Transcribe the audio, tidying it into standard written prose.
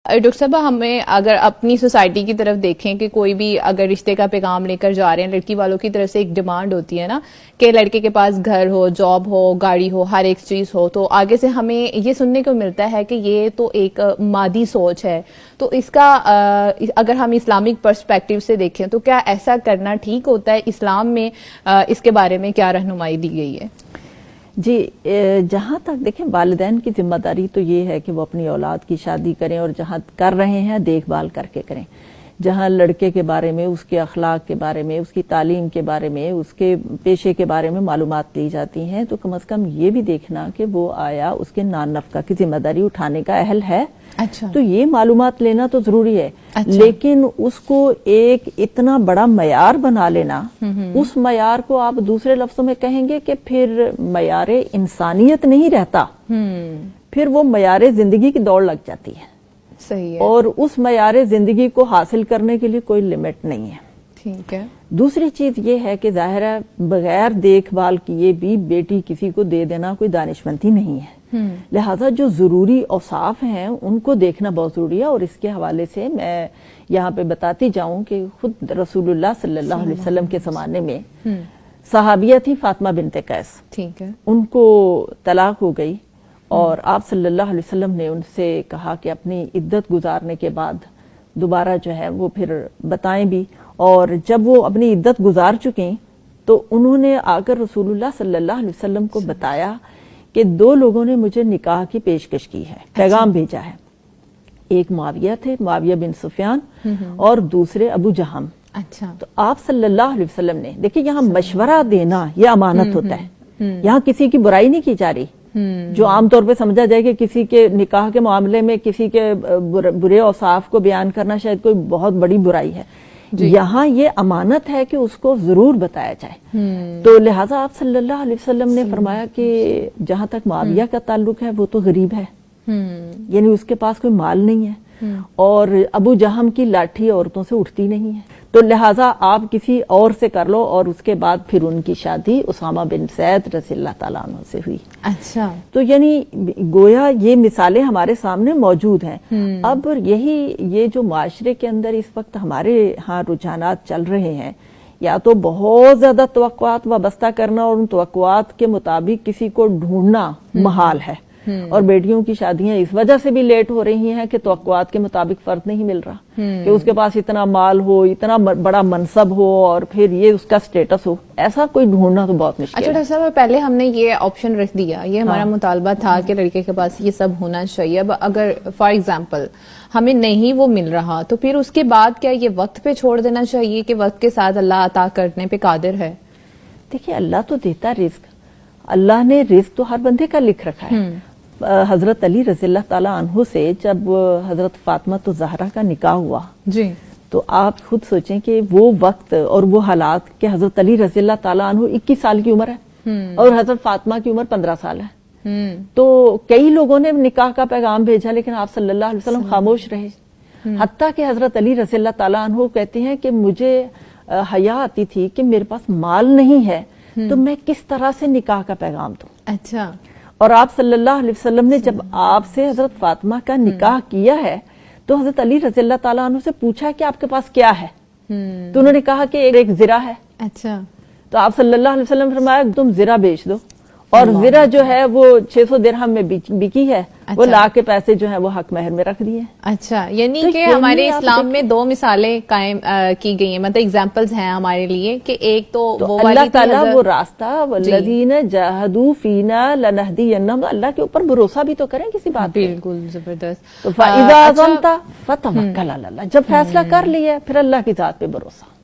Doctor صاحبہ ہمیں اگر اپنی سوسائٹی کی طرف دیکھیں کہ کوئی بھی اگر رشتے کا پیغام لے کر جا رہے ہیں، لڑکی والوں کی طرف سے ایک ڈیمانڈ ہوتی ہے نا کہ لڑکے کے پاس گھر ہو، جاب ہو، گاڑی ہو، ہر ایک چیز ہو، تو آگے سے ہمیں یہ سننے کو ملتا ہے کہ یہ تو ایک مادی سوچ ہے. تو اس کا اگر ہم اسلامک پرسپیکٹو سے دیکھیں تو کیا ایسا کرنا ٹھیک ہوتا ہے؟ اسلام میں اس کے بارے میں کیا رہنمائی دی گئی ہے؟ جی، جہاں تک دیکھیں والدین کی ذمہ داری تو یہ ہے کہ وہ اپنی اولاد کی شادی کریں اور جہاں کر رہے ہیں دیکھ بھال کر کے کریں. جہاں لڑکے کے بارے میں، اس کے اخلاق کے بارے میں، اس کی تعلیم کے بارے میں، اس کے پیشے کے بارے میں معلومات لی جاتی ہیں تو کم از کم یہ بھی دیکھنا کہ وہ آیا اس کے نان نفقہ کی ذمہ داری اٹھانے کا اہل ہے. اچھا، تو یہ معلومات لینا تو ضروری ہے. اچھا. لیکن اس کو ایک اتنا بڑا معیار بنا لینا، اس معیار کو آپ دوسرے لفظوں میں کہیں گے کہ پھر معیار انسانیت نہیں رہتا، پھر وہ معیار زندگی کی دوڑ لگ جاتی ہے. صحیح ہے. اور اس معیار زندگی کو حاصل کرنے کے لیے کوئی لمٹ نہیں ہے. ٹھیک ہے. دوسری چیز یہ ہے کہ ظاہر ہے بغیر دیکھ بھال کیے بھی بیٹی کسی کو دے دینا کوئی دانشمندی نہیں ہے. لہٰذا جو ضروری اوصاف ہیں ان کو دیکھنا بہت ضروری ہے. اور اس کے حوالے سے میں یہاں پہ بتاتی جاؤں کہ خود رسول اللہ صلی اللہ علیہ وسلم کے زمانے میں صحابیہ تھی فاطمہ بنت قیس. ٹھیک ہے. ان کو طلاق ہو گئی اور آپ صلی اللہ علیہ وسلم نے ان سے کہا کہ اپنی عدت گزارنے کے بعد دوبارہ جو ہے وہ پھر بتائیں بھی. اور جب وہ اپنی عدت گزار چکیں تو انہوں نے آ کر رسول اللہ صلی اللہ علیہ وسلم کو بتایا کہ دو لوگوں نے مجھے نکاح کی پیشکش کی ہے، پیغام بھیجا ہے. ایک معاویہ تھے، معاویہ بن سفیان، اور دوسرے ابو جہم. اچھا. تو آپ صلی اللہ علیہ وسلم نے دیکھیں یہاں مشورہ دینا یہ امانت ہوتا ہے. یہاں کسی کی برائی نہیں کی جا رہی. جو عام طور پہ سمجھا جائے کہ کسی کے نکاح کے معاملے میں کسی کے برے اوصاف کو بیان کرنا شاید کوئی بہت بڑی برائی ہے. یہاں یہ امانت ہے کہ اس کو ضرور بتایا جائے. تو لہٰذا آپ صلی اللہ علیہ وسلم نے فرمایا کہ جہاں تک معاویہ کا تعلق ہے وہ تو غریب ہے، یعنی اس کے پاس کوئی مال نہیں ہے، اور ابو جہم کی لاٹھی عورتوں سے اٹھتی نہیں ہے. تو لہٰذا آپ کسی اور سے کر لو. اور اس کے بعد پھر ان کی شادی اسامہ بن زید رضی اللہ تعالیٰ عنہ سے ہوئی. اچھا. تو یعنی گویا یہ مثالیں ہمارے سامنے موجود ہیں. اب یہ جو معاشرے کے اندر اس وقت ہمارے ہاں رجحانات چل رہے ہیں، یا تو بہت زیادہ توقعات وابستہ کرنا اور ان توقعات کے مطابق کسی کو ڈھونڈنا محال ہے. اور بیٹیوں کی شادیاں اس وجہ سے بھی لیٹ ہو رہی ہیں کہ توقعات کے مطابق فرد نہیں مل رہا، کہ اس کے پاس اتنا مال ہو، اتنا بڑا منصب ہو، اور پھر یہ اس کا سٹیٹس ہو. ایسا کوئی ڈھونڈنا تو بہت مشکل ہے. اچھا ڈاکٹر صاحب، پہلے ہم نے یہ آپشن رکھ دیا، یہ ہمارا مطالبہ تھا کہ لڑکے کے پاس یہ سب ہونا چاہیے. اب اگر فار ایگزامپل ہمیں نہیں وہ مل رہا تو پھر اس کے بعد کیا یہ وقت پہ چھوڑ دینا چاہیے کہ وقت کے ساتھ اللہ عطا کرنے پہ قادر ہے؟ دیکھیے اللہ تو دیتا رزق، اللہ نے رزق تو ہر بندے کا لکھ رکھا ہے. حضرت علی رضی اللہ تعالیٰ عنہ سے جب حضرت فاطمہ الزہرا کا نکاح ہوا جی، تو آپ خود سوچیں کہ وہ وقت اور وہ حالات کہ حضرت علی رضی اللہ تعالیٰ عنہ 21 سال کی عمر ہے اور حضرت فاطمہ کی عمر 15 سال ہے. تو کئی لوگوں نے نکاح کا پیغام بھیجا لیکن آپ صلی اللہ علیہ وسلم خاموش رہے. حتیٰ کہ حضرت علی رضی اللہ تعالیٰ عنہ کہتے ہیں کہ مجھے حیا آتی تھی کہ میرے پاس مال نہیں ہے تو میں کس طرح سے نکاح کا پیغام دوں. اچھا. اور آپ صلی اللہ علیہ وسلم نے جب آپ سے حضرت فاطمہ کا نکاح کیا ہے تو حضرت علی رضی اللہ تعالیٰ عنہ سے پوچھا کہ آپ کے پاس کیا ہے، تو انہوں نے کہا کہ ایک زرہ ہے. اچھا. تو آپ صلی اللہ علیہ وسلم نے فرمایا تم زرہ بیچ دو، اور زرہ جو ہے وہ 600 درہم میں بکی ہے. وہ لا کے پیسے جو ہیں وہ حق مہر میں رکھ دیے. اچھا، یعنی کہ ہمارے اسلام میں دو مثالیں قائم کی گئی ہیں، مطلب اگزامپلز ہیں ہمارے لیے کہ ایک تو وہ اللہ تعالیٰ وہ راستہ والذین جاہدوا فینا لنہدینہم، اللہ کے اوپر بھروسہ بھی تو کریں کسی بات پہ. بالکل زبردست. تو فَإِذَا عَزَمْتَ فَتَوَکَّلْ عَلَى اللَّهِ، جب فیصلہ کر لیا پھر اللہ کی ذات پہ بھروسہ.